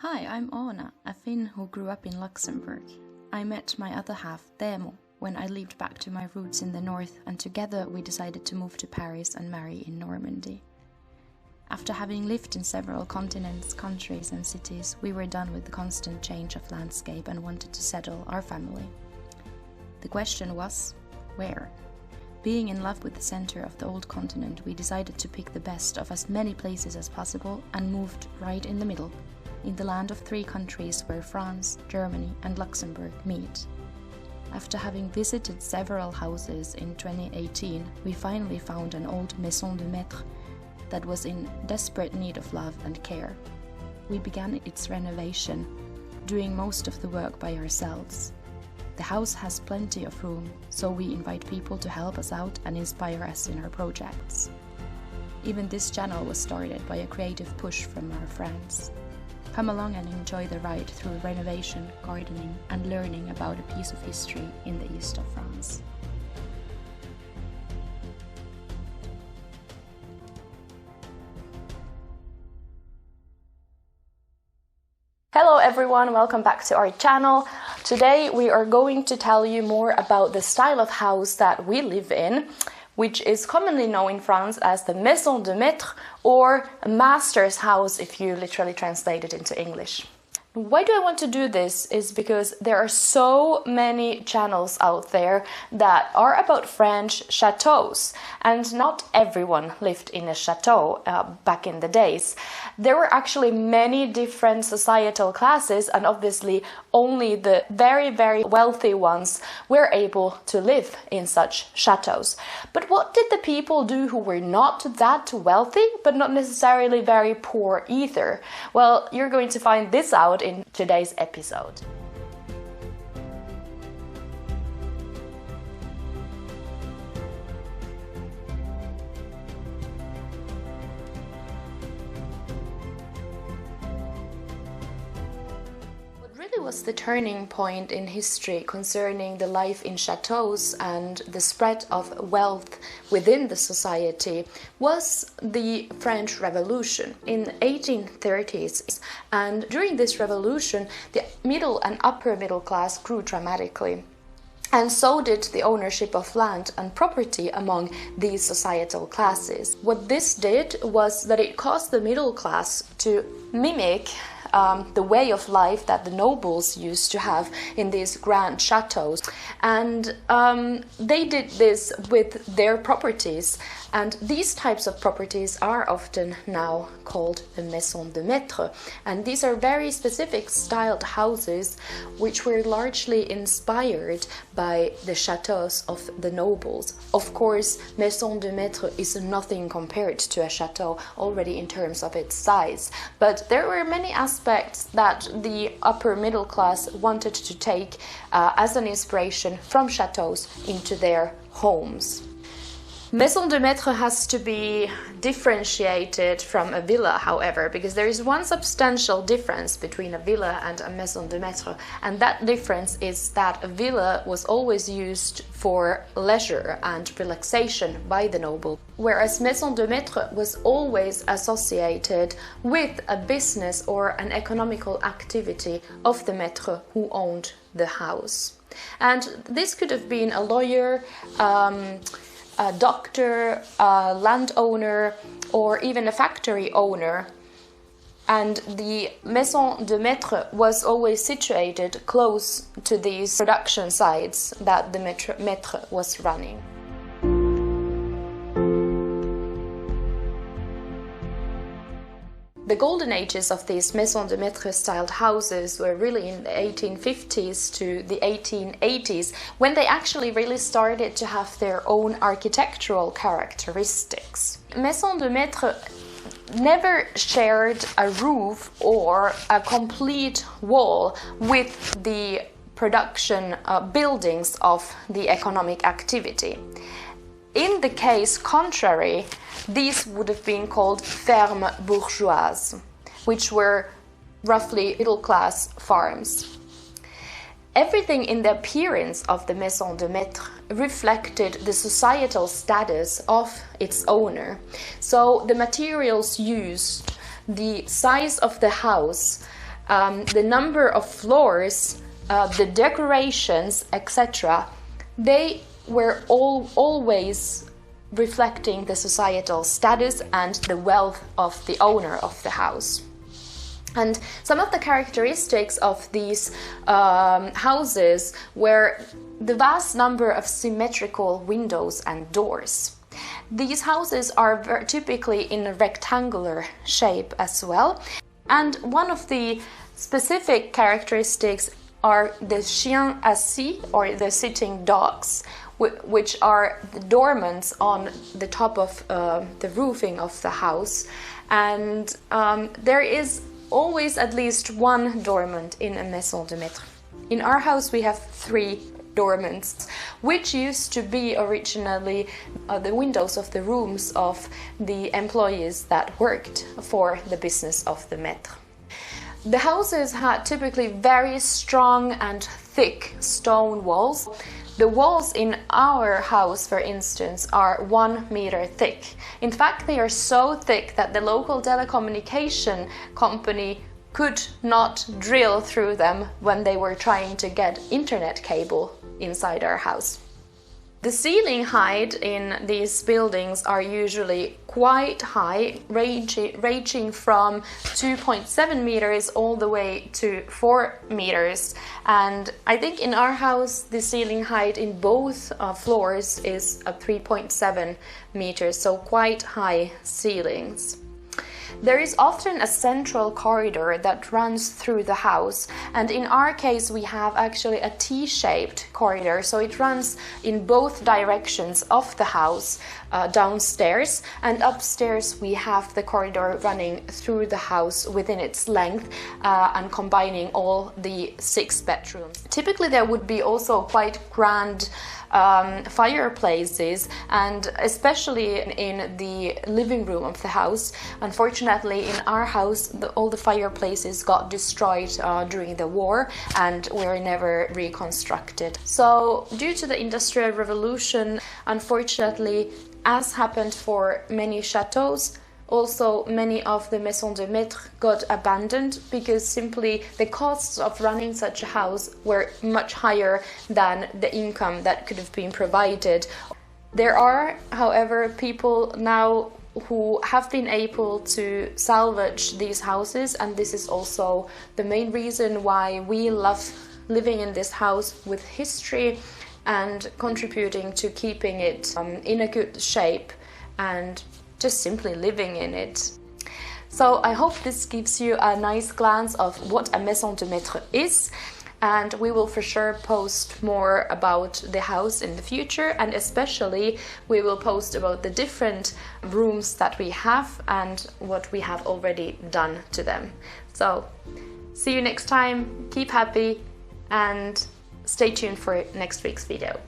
Hi, I'm Anna, a Finn who grew up in Luxembourg. I met my other half, Teemu, when I lived back to my roots in the north, and together we decided to move to Paris and marry in Normandy. After having lived in several continents, countries and cities, we were done with the constant change of landscape and wanted to settle our family. The question was, where? Being in love with the center of the old continent, we decided to pick the best of as many places as possible and moved right in the middle, in the land of three countries where France, Germany and Luxembourg meet. After having visited several houses in 2018, we finally found an old Maison de Maître that was in desperate need of love and care. We began its renovation, doing most of the work by ourselves. The house has plenty of room, so we invite people to help us out and inspire us in our projects. Even this channel was started by a creative push from our friends. Come along and enjoy the ride through renovation, gardening and learning about a piece of history in the east of France. Hello everyone, welcome back to our channel. Today we are going to tell you more about the style of house that we live in, which is commonly known in France as the Maison de Maître, or a master's house if you literally translate it into English. Why do I want to do this is because there are so many channels out there that are about French chateaus, and not everyone lived in a chateau back in the days. There were actually many different societal classes, and obviously only the very, very wealthy ones were able to live in such chateaus. But what did the people do who were not that wealthy, but not necessarily very poor either? Well, you're going to find this out in today's episode. Was the turning point in history concerning the life in chateaus and the spread of wealth within the society was the French Revolution in the 1830s, and during this revolution the middle and upper middle class grew dramatically. And so did the ownership of land and property among these societal classes. What this did was that it caused the middle class to mimic the way of life that the nobles used to have in these grand chateaus. And they did this with their properties. And these types of properties are often now called the Maison de Maître. And these are very specific styled houses which were largely inspired by the chateaus of the nobles. Of course, Maison de Maître is nothing compared to a chateau already in terms of its size. But there were many aspects that the upper middle class wanted to take as an inspiration from chateaus into their homes. Maison de Maître has to be differentiated from a villa, however, because there is one substantial difference between a villa and a Maison de Maître, and that difference is that a villa was always used for leisure and relaxation by the noble, whereas Maison de Maître was always associated with a business or an economical activity of the maître who owned the house. And this could have been a lawyer, a doctor, a landowner, or even a factory owner. And the Maison de Maître was always situated close to these production sites that the maître was running. The golden ages of these Maison de Maître styled houses were really in the 1850s to the 1880s, when they actually really started to have their own architectural characteristics. Maison de Maître never shared a roof or a complete wall with the production buildings of the economic activity. In the case contrary, these would have been called fermes bourgeoises, which were roughly middle-class farms. Everything in the appearance of the Maison de Maître reflected the societal status of its owner. So the materials used, the size of the house, the number of floors, the decorations, etc., they were always reflecting the societal status and the wealth of the owner of the house. And some of the characteristics of these houses were the vast number of symmetrical windows and doors. These houses are typically in a rectangular shape as well. And one of the specific characteristics are the Chien-assis, or the sitting dogs, which are the dormants on the top of the roofing of the house. And there is always at least one dormant in a Maison de Maître. In our house we have 3 dormants, which used to be originally the windows of the rooms of the employees that worked for the business of the maître. The houses had typically very strong and thick stone walls. The walls in our house, for instance, are 1 meter thick. In fact, they are so thick that the local telecommunication company could not drill through them when they were trying to get internet cable inside our house. The ceiling height in these buildings are usually quite high, ranging from 2.7 meters all the way to 4 meters. And I think in our house the ceiling height in both floors is 3.7 meters, so quite high ceilings. There is often a central corridor that runs through the house, and in our case we have actually a T-shaped corridor, so it runs in both directions of the house, downstairs, and upstairs we have the corridor running through the house within its length and combining all the 6 bedrooms. Typically there would be also quite grand fireplaces, and especially in the living room of the house. Unfortunately, in our house, all the fireplaces got destroyed during the war and were never reconstructed. So, due to the Industrial Revolution, unfortunately, as happened for many chateaus, also many of the Maison de Maître got abandoned because simply the costs of running such a house were much higher than the income that could have been provided. There are, however, people now who have been able to salvage these houses, and this is also the main reason why we love living in this house with history and contributing to keeping it in a good shape and just simply living in it. So I hope this gives you a nice glance of what a Maison de Maître is, and we will for sure post more about the house in the future, and especially we will post about the different rooms that we have and what we have already done to them. So see you next time, keep happy and stay tuned for next week's video.